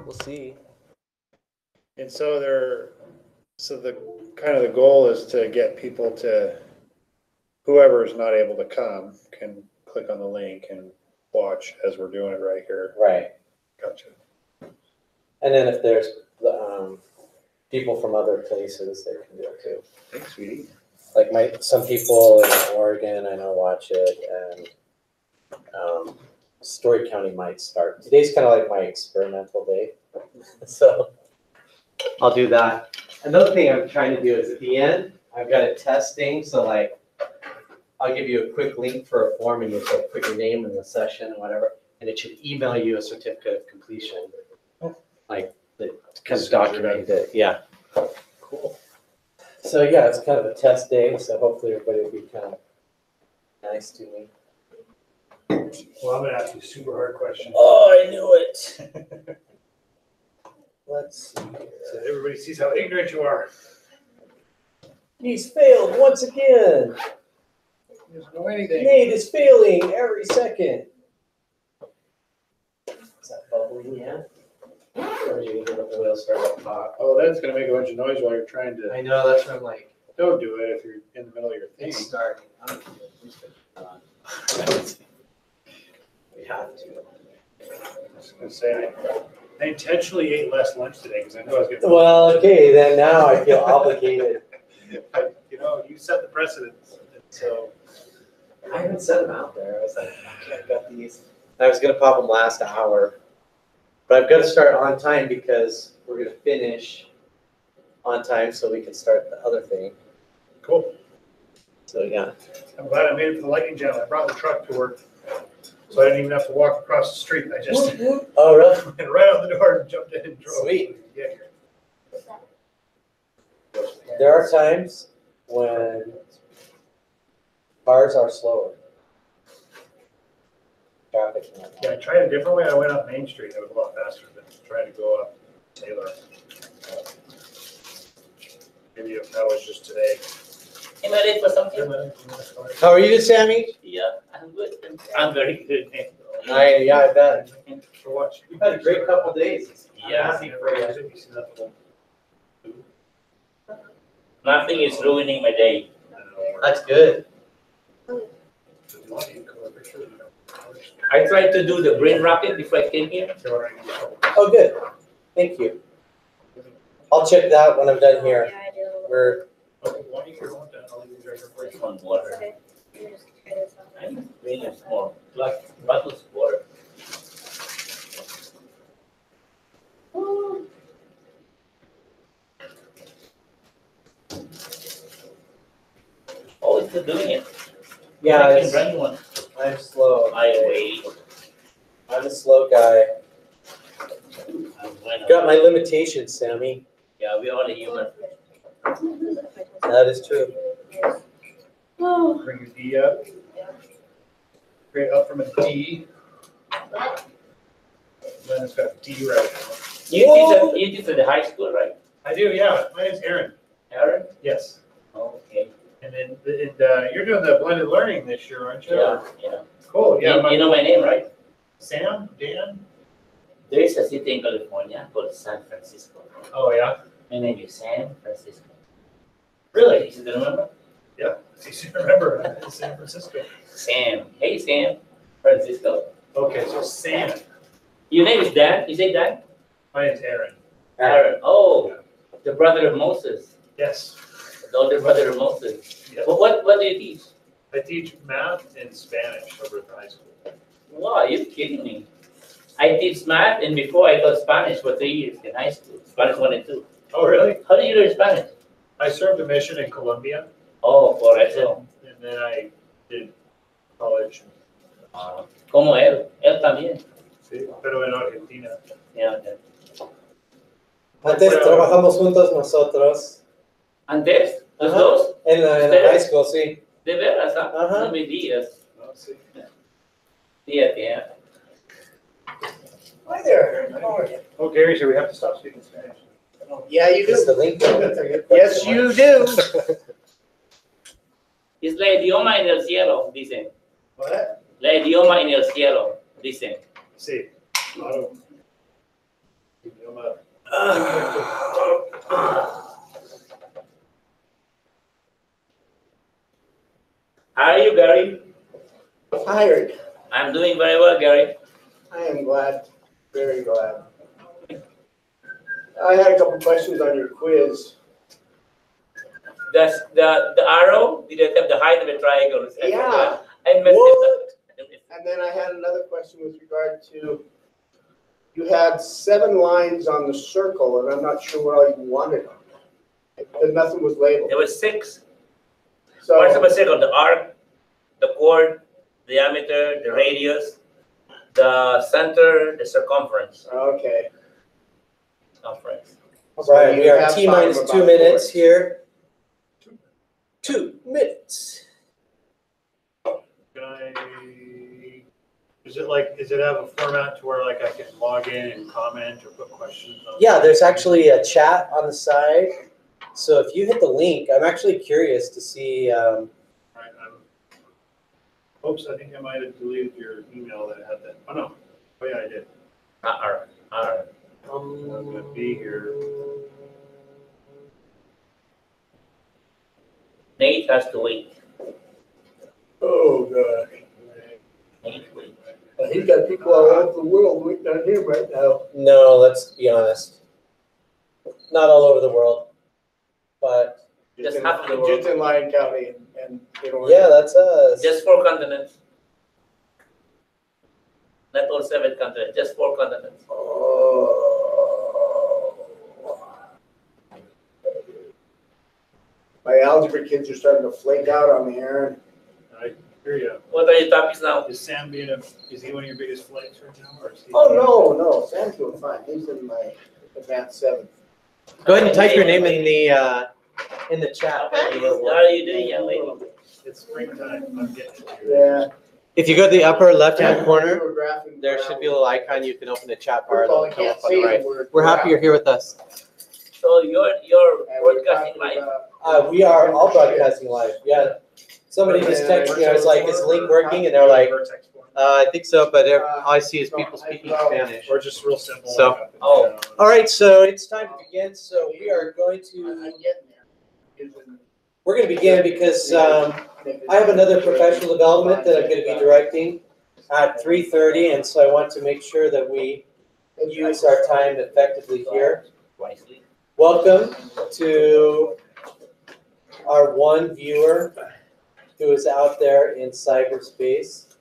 We'll see. And so the kind of the goal is to get people to, whoever is not able to come can click on the link and watch as we're doing it right here. Right. Gotcha. And then if there's people from other places, they can do it too. Thanks, sweetie. Like some people in Oregon, I know, watch it, and Story County might start. Today's kind of like my experimental day, so I'll do that. Another thing I'm trying to do is at the end, I've got it testing, so like I'll give you a quick link for a form, and you just put your name in the session and whatever, and it should email you a certificate of completion, like the kind of document it. Yeah. Cool. So yeah, it's kind of a test day, so hopefully everybody will be kind of nice to me. Well, I'm gonna ask you a super hard question. Oh, I knew it. Let's see here. So everybody sees how ignorant you are. He's failed once again. You don't know anything. Nate is failing every second. Is that bubbling yet? Or are you gonna let the wheel start to pop? Oh, that's gonna make a bunch of noise while you're trying to. I know, that's what I'm like. Don't do it if you're in the middle of your thing. It's starting. We have to. I was gonna say, I intentionally ate less lunch today because I knew I was gonna. Well, okay, then now I feel obligated. You know, you set the precedence, and so. I haven't set them out there. I was like, okay, I've got these. I was gonna pop them last hour, but I've got to start on time because we're gonna finish on time so we can start the other thing. Cool. So yeah. I'm glad I made it for the lightning jam. I brought the truck to work, so I didn't even have to walk across the street. I just Oh really? went right out the door and jumped in and drove. Sweet. Yeah. There are times when cars are slower. Traffic. Yeah, I tried a different way. I went up Main Street. It was a lot faster than trying to go up Taylor. Maybe if that was just today. Am I ready for something? How are you, Sammy? Yeah, I'm good. I'm very good. I bet. For what? You've had a great couple days. Yeah. I'm happy for you. Nothing is ruining my day. That's good. I tried to do the brain rocket before I came here. Oh, good. Thank you. I'll check that when I'm done here. We're It's on water. I'm really small. Like bottles of water. Oh, it's doing it. yeah. I can run one. I'm slow. I wait. I'm a slow guy. I'm Got my limitations, Sammy. Yeah, we are a human. That is true. Bring your D up. Straight up from a D. Then it's got D right now. You teach at the high school, right? I do, yeah. My name's Aaron. Aaron? Yes. Oh, okay. And then you're doing the blended learning this year, aren't you? Yeah, yeah. Cool. Yeah. You know my name, right? Sam? Dan? There is a city in California called San Francisco. Oh, yeah. My name is San Francisco. Really? You remember? Yeah. It's easy to remember. It's San Francisco. Sam. Hey, Sam. Francisco. Okay, so Sam. Your name is Dan? You say Dan? My name's Aaron. Aaron. Oh, the brother of Moses. Yes. The older brother of Moses. Yep. Well, what do you teach? I teach math and Spanish over at the high school. Wow, you're kidding me. I teach math, and before I taught Spanish for 3 years in high school. Spanish 1 and 2. Oh, really? How do you learn Spanish? I served a mission in Colombia, Oh, por eso. and then I did college. Como él. Él también. Sí, pero en Argentina. Yeah, yeah. Antes trabajamos juntos nosotros. ¿Antes? ¿Los Ajá. dos? En la high school, sí. De veras, ¿ah? Ajá. No me digas. No, sí. Fíjate, ¿ah? Hi there. How are you? Oh, Gary said we have to stop speaking Spanish. Yeah, you Is do. the link? Yes, you do. Es la idioma en el cielo, dicen. What? La idioma en el cielo, dicen. Sí. Claro. How are you, Gary? Tired. I'm doing very well, Gary. I am glad, very glad. I had a couple questions on your quiz. The arrow didn't have the height of a triangle. I Yeah. forgot. I messed What? it up. And then I had another question with regard to, you had 7 lines on the circle, and I'm not sure what all you wanted on that. Because nothing was labeled. There was 6. So, What's the circle? The arc, the chord, diameter, the radius, the center, the circumference. okay. Circumference. All right, So we you are have T time minus about 2 minutes 4. here. 2 minutes. Can I, is it have a format to where like I can log in and comment or put questions on? Yeah, there's actually a chat on the side. So if you hit the link, I'm actually curious to see. Right, oops, I think I might have deleted your email that had that. Oh, no. Oh, yeah, I did. I'm gonna be here. Nate has to wait. Oh, gosh. Nate wait. He's got people all over the world waiting on him right now. No, let's be honest. Not all over the world, but Just half of the world. Just in Lyon County and in Oregon. yeah, that's us. Just 4 continents. Not all 7 continents, just 4 continents. Oh. My algebra kids are starting to flake out on me, Aaron. I hear you. What are your topics now? Is Sam is he one of your biggest flakes right now? Or is he? Oh, no, Sam's doing fine. He's in my advanced 7th. Go ahead and type your name in the chat. How are you doing, young lady? It's springtime. I'm getting it. Yeah. If you go to the upper left-hand corner, We were graphing there should be a little icon. You can open the chat bar. Football, It'll I come can't up on the see right. it. We're happy you're here with us. So you're And we're broadcasting talking live. about- We are all broadcasting live. Yeah. Somebody just texted me. I was like, "Is the link working?" And they're like, "I think so," but all I see is people speaking Spanish. Or just real simple. So- like up and Oh. down. All right, so it's time to begin. So we are going to. I'm getting there. We're going to begin because I have another professional development that I'm going to be directing at 3:30, and so I want to make sure that we use our time effectively here. Wisely. Welcome to our one viewer who is out there in cyberspace.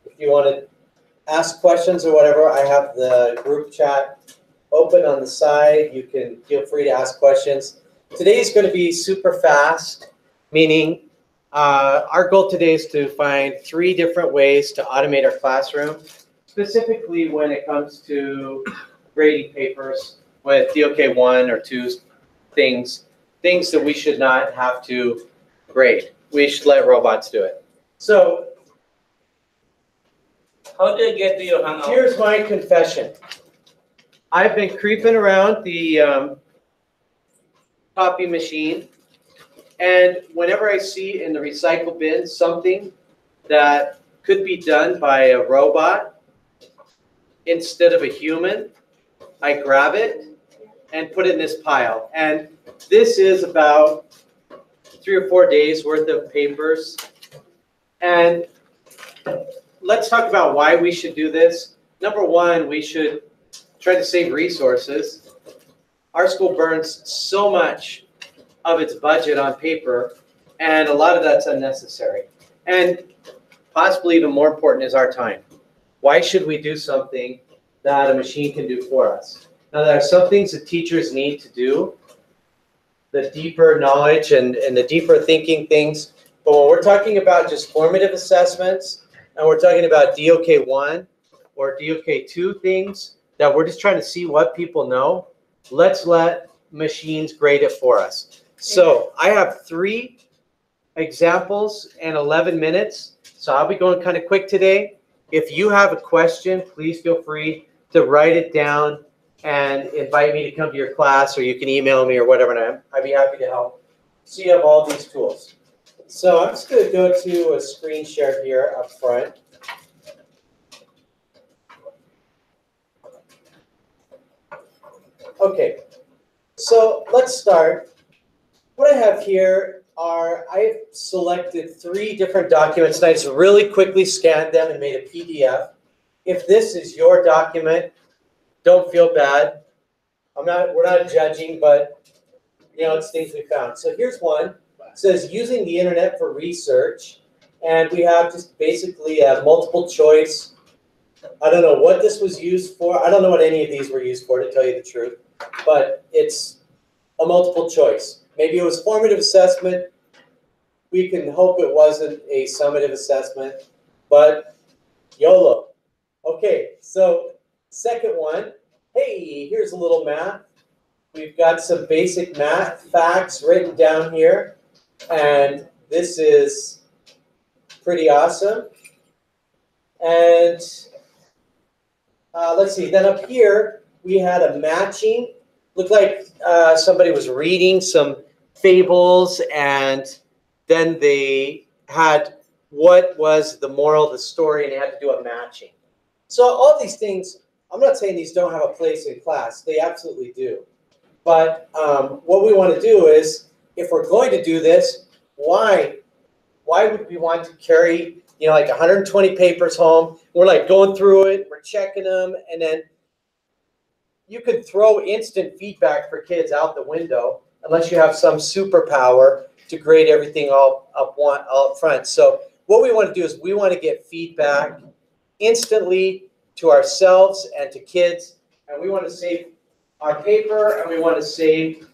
If you want to ask questions or whatever, I have the group chat open on the side. You can feel free to ask questions. Today is going to be super fast, meaning our goal today is to find 3 different ways to automate our classroom, specifically when it comes to grading papers with DOK 1 or 2 things that we should not have to grade. We should let robots do it. So How do you get to your hangout? here's my confession. I've been creeping around the copy machine, and whenever I see in the recycle bin something that could be done by a robot instead of a human, I grab it and put it in this pile. And this is about 3 or 4 days worth of papers. And let's talk about why we should do this. Number one, we should try to save resources. Our school burns so much of its budget on paper, and a lot of that's unnecessary. And possibly even more important is our time. Why should we do something that a machine can do for us? Now, there are some things that teachers need to do, the deeper knowledge and the deeper thinking things. But when we're talking about just formative assessments, and we're talking about DOK 1 or DOK 2 things that we're just trying to see what people know, let's let machines grade it for us. So I have 3 examples in 11 minutes. So I'll be going kind of quick today. If you have a question, please feel free to write it down and invite me to come to your class, or you can email me or whatever, and I'd be happy to help. So you have all these tools. So I'm just going to go to a screen share here up front. Okay, so let's start. What I have here are, I've selected 3 different documents and I just really quickly scanned them and made a PDF. If this is your document, don't feel bad. We're not judging, but you know, it's things we found. So here's one. It says using the internet for research. And we have just basically a multiple choice. I don't know what this was used for. I don't know what any of these were used for, to tell you the truth. But it's a multiple choice. Maybe it was formative assessment. We can hope it wasn't a summative assessment, but YOLO. Okay, so second one, hey, here's a little math. We've got some basic math facts written down here, and this is pretty awesome. And let's see, then up here, we had a matching. Looked like somebody was reading some fables, and then they had what was the moral of the story, and they had to do a matching. So all these things, I'm not saying these don't have a place in class. They absolutely do. But what we want to do is, if we're going to do this, why would we want to carry, you know, like 120 papers home? We're like going through it, we're checking them, and then you could throw instant feedback for kids out the window unless you have some superpower to grade everything all up front. So what we want to do is we want to get feedback instantly to ourselves and to kids, and we want to save our paper, and we want to save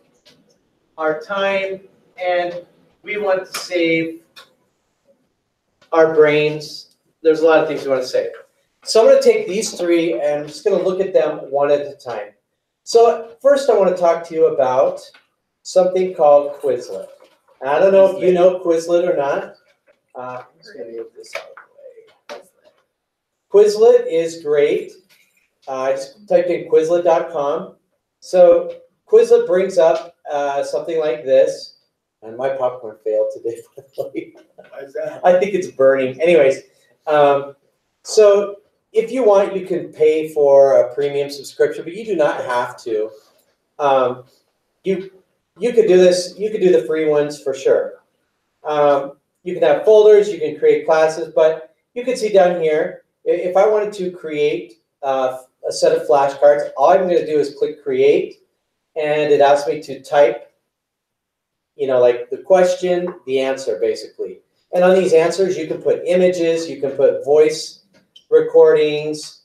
our time, and we want to save our brains. There's a lot of things we want to save. So I'm going to take these 3 and I'm just going to look at them one at a time. So first I want to talk to you about something called Quizlet. I don't know if you know Quizlet or not. I'm just going to move this out of the way. Quizlet is great. I just typed in Quizlet.com. So Quizlet brings up something like this. And my popcorn failed today, by the way. Why is that? I I think it's burning. Anyways, so if you want, you can pay for a premium subscription, but you do not have to. You could do this. You could do the free ones for sure. You can have folders. You can create classes, but you can see down here, if I wanted to create a set of flashcards, all I'm going to do is click create, and it asks me to type, you know, like the question, the answer, basically. And on these answers, you can put images, you can put voice recordings,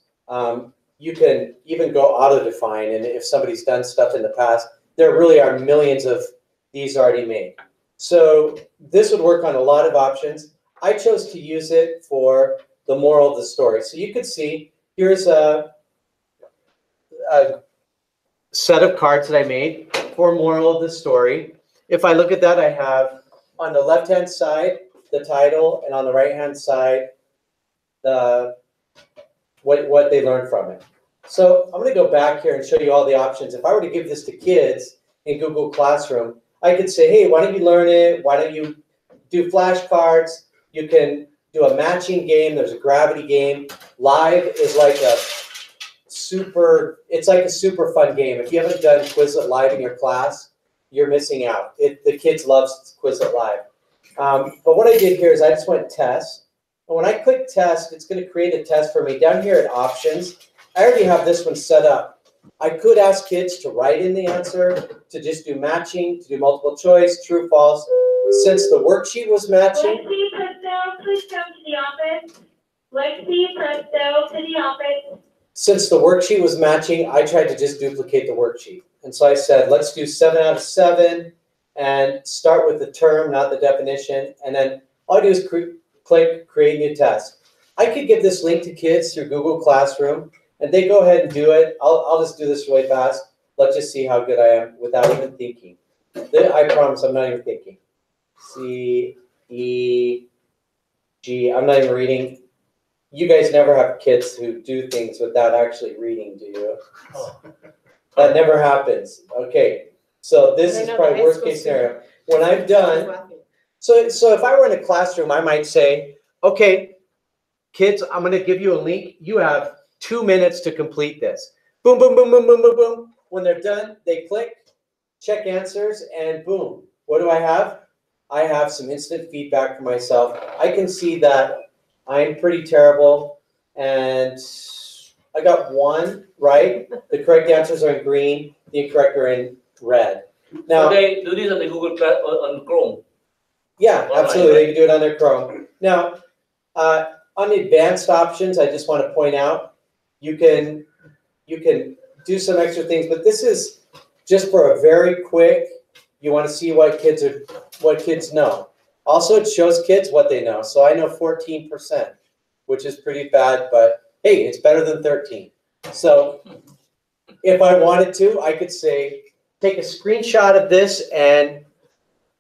you can even go auto-define, and if somebody's done stuff in the past, there really are millions of these already made. So this would work on a lot of options. I chose to use it for the moral of the story. So you could see, here's a set of cards that I made for moral of the story. If I look at that, I have on the left-hand side, the title, and on the right-hand side, what they learned from it. So I'm going to go back here and show you all the options. If I were to give this to kids in Google Classroom, I could say, hey, why don't you learn it? Why don't you do flashcards? You can do a matching game. There's a gravity game. Live is like a super fun game. If you haven't done Quizlet Live in your class, you're missing out. The kids love Quizlet Live. But what I did here is I just went test. And when I click test, it's going to create a test for me. Down here at options, I already have this one set up. I could ask kids to write in the answer, to just do matching, to do multiple choice, true, false. Since the worksheet was matching. Lexi, Presto, please come to the office. Lexi, Presto, to the office. Since the worksheet was matching, I tried to just duplicate the worksheet. And so I said, let's do 7 out of 7 and start with the term, not the definition. And then all I do is click create new test. I could give this link to kids through Google Classroom and they go ahead and do it. I'll just do this really fast. Let's just see how good I am without even thinking. I promise I'm not even thinking. C, E, G, I'm not even reading. You guys never have kids who do things without actually reading, do you? That never happens. Okay, so this is probably worst case scenario. When I'm done, so if I were in a classroom, I might say, okay, kids, I'm going to give you a link. You have 2 minutes to complete this. Boom, boom, boom, boom, boom, boom, boom. when they're done, they click, check answers, and boom, what do I have? I have some instant feedback for myself. I can see that I'm pretty terrible and I got one right. The correct answers are in green, the incorrect are in red. So Now, they do this on the Google Class on Chrome. yeah, Online, absolutely. right? They can do it on their Chrome. Now, on the advanced options, I just want to point out, you can do some extra things, but this is just for a very quick, you want to see what kids know. Also, it shows kids what they know. So I know 14%, which is pretty bad, but hey, it's better than 13. So if I wanted to, I could say, take a screenshot of this and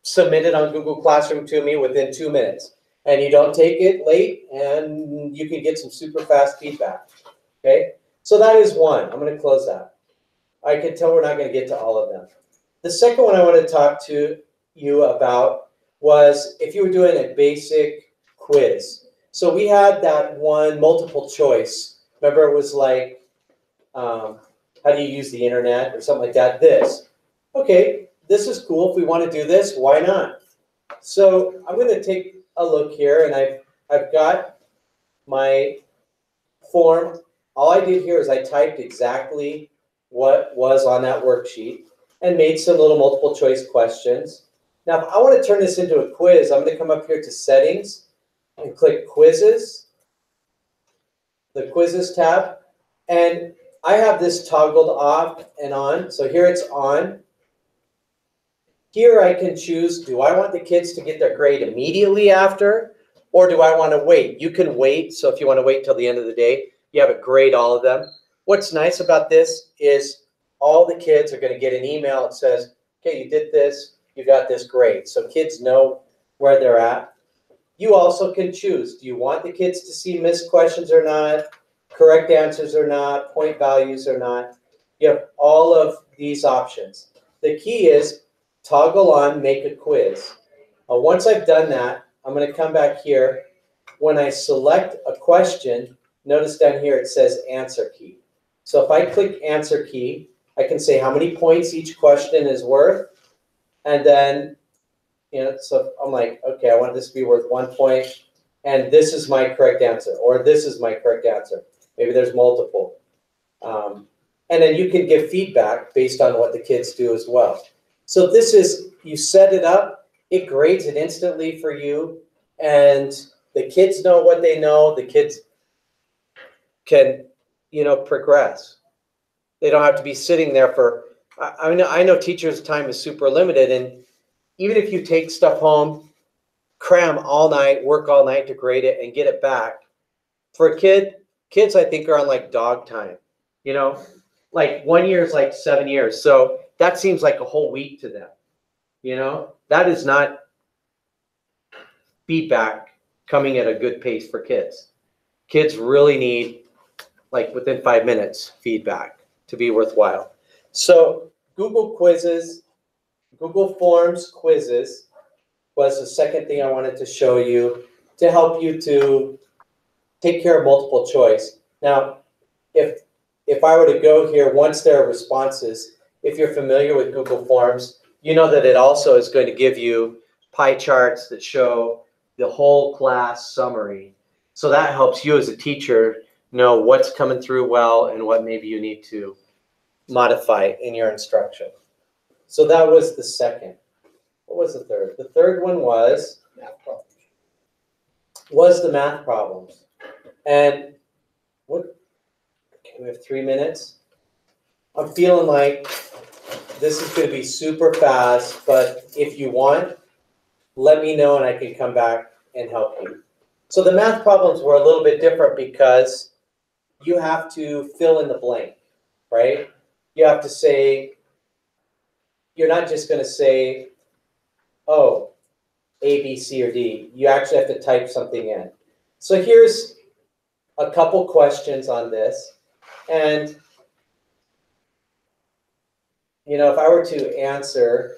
submit it on Google Classroom to me within 2 minutes. And you don't take it late, and you can get some super fast feedback. Okay, so that is one. I'm going to close that. I can tell we're not going to get to all of them. The second one I want to talk to you about was if you were doing a basic quiz. So we had that one multiple choice. Remember, it was like, how do you use the internet or something like that? This. Okay, this is cool. If we want to do this, why not? So I'm going to take a look here, and I've got my form. All I did here is I typed exactly what was on that worksheet and made some little multiple choice questions. Now, if I want to turn this into a quiz, I'm going to come up here to Settings and click Quizzes, the Quizzes tab, and I have this toggled off and on. So here it's on. Here I can choose, do I want the kids to get their grade immediately after, or do I want to wait? You can wait. So if you want to wait till the end of the day, you have it grade all of them. What's nice about this is all the kids are going to get an email that says, okay, you did this, you got this grade. So kids know where they're at. You also can choose, do you want the kids to see missed questions or not, correct answers or not, point values or not? You have all of these options. The key is toggle on make a quiz. Once I've done that, I'm going to come back here. When I select a question, notice down here it says answer key. So if I click answer key, I can say how many points each question is worth. And then, so I'm like, okay, I want this to be worth 1 point. And this is my correct answer, or this is my correct answer. Maybe there's multiple. And then you can give feedback based on what the kids do as well. So this is, you set it up, it grades it instantly for you, and the kids know what they know. The kids can, progress. They don't have to be sitting there for, I know teachers' time is super limited, and even if you take stuff home, cram all night, work all night to grade it and get it back. For kids I think are on like dog time, like 1 year is like 7 years. So that seems like a whole week to them. That is not feedback coming at a good pace for kids. Kids really need, like within 5 minutes, feedback to be worthwhile. So Google Quizzes, Google Forms quizzes was the second thing I wanted to show you to help you to take care of multiple choice. Now, if I were to go here, once there are responses, if you're familiar with Google Forms, you know that it also is going to give you pie charts that show the whole class summary. So that helps you as a teacher know what's coming through well and what maybe you need to modify in your instruction. So that was the second. What was the third? The third one was the math problems. And okay, we have 3 minutes. I'm feeling like this is going to be super fast, but if you want, let me know and I can come back and help you. So the math problems were a little bit different because you have to fill in the blank, right? You have to say, you're not just going to say, oh, A, B, C, or D. You actually have to type something in. So here's a couple questions on this. And, if I were to answer.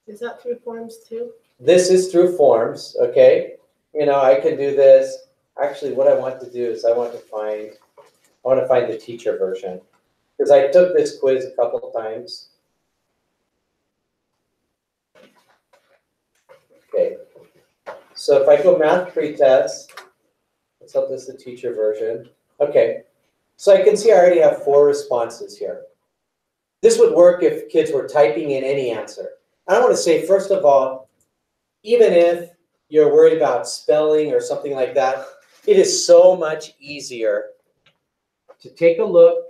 Is that through Forms too? This is through Forms, okay? I could do this. Actually, what I want to do is I want to find the teacher version. because I took this quiz a couple of times. Okay, so if I go math pretest, let's hope this is the teacher version. Okay, so I can see I already have 4 responses here. This would work if kids were typing in any answer. I want to say, first of all, even if you're worried about spelling or something like that, it is so much easier to take a look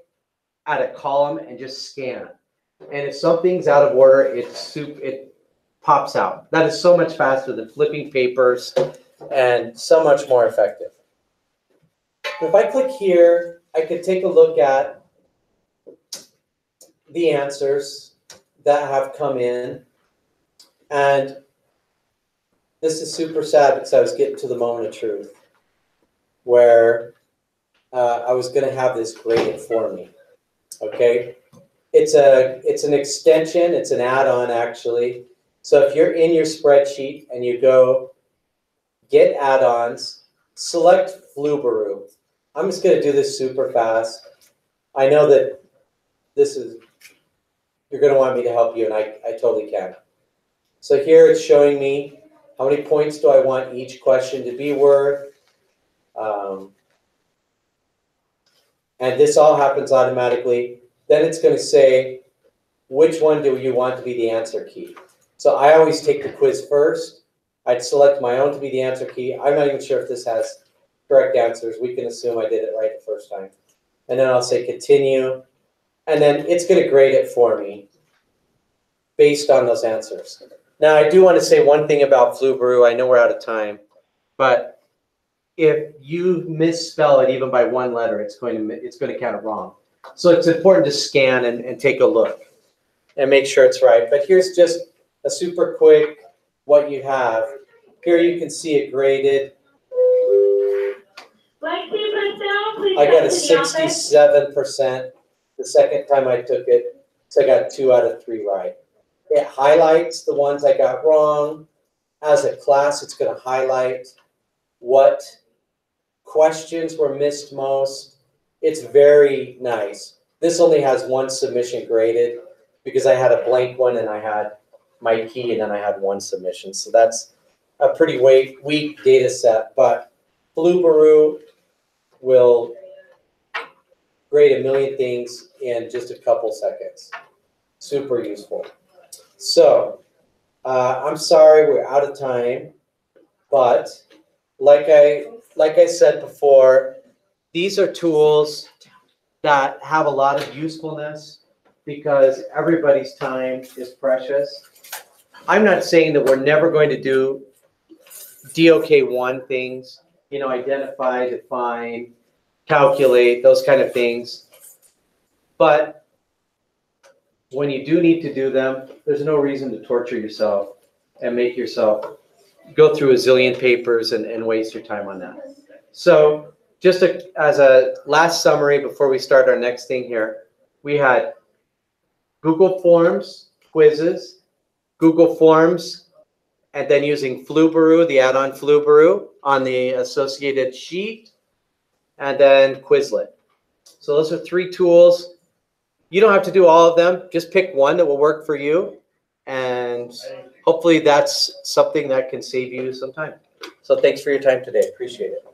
at a column and just scan. And if something's out of order, it pops out. That is so much faster than flipping papers and so much more effective. If I click here, I could take a look at the answers that have come in. And this is super sad because I was getting to the moment of truth where I was going to have this graded for me. Okay, it's an extension. It's an add-on actually. So if you're in your spreadsheet and you go get add-ons, select Flubaroo. I'm just going to do this super fast. I know that you're going to want me to help you, and I totally can. So here it's showing me how many points do I want each question to be worth. And this all happens automatically. Then it's going to say, which one do you want to be the answer key? So I always take the quiz first. I'd select my own to be the answer key. I'm not even sure if this has correct answers. We can assume I did it right the first time. And then I'll say continue. And then it's going to grade it for me based on those answers. Now, I do want to say one thing about Flubaroo. I know we're out of time, but if you misspell it even by one letter, it's going to count it wrong. So it's important to scan and take a look and make sure it's right. But here's just a super quick what you have. Here you can see it graded. Lexi Bristow, please I got come a to the office. 67% the second time I took it. So I got 2 out of 3 right. It highlights the ones I got wrong. As a class, it's going to highlight what questions were missed most. It's very nice. This only has 1 submission graded because I had a blank one and I had my key and then I had 1 submission. So that's a pretty weak data set, but Flubaroo will grade a million things in just a couple seconds. Super useful. So I'm sorry we're out of time, but like I said before, these are tools that have a lot of usefulness because everybody's time is precious. I'm not saying that we're never going to do DOK 1 things, identify, define, calculate, those kind of things. But when you do need to do them, there's no reason to torture yourself and make yourself go through a zillion papers and waste your time on that. So just as a last summary before we start our next thing here, we had Google Forms, quizzes, Google Forms, and then using Flubaroo, the add-on Flubaroo on the associated sheet, and then Quizlet. So those are 3 tools. You don't have to do all of them. Just pick one that will work for you. And hopefully that's something that can save you some time. So thanks for your time today. Appreciate it.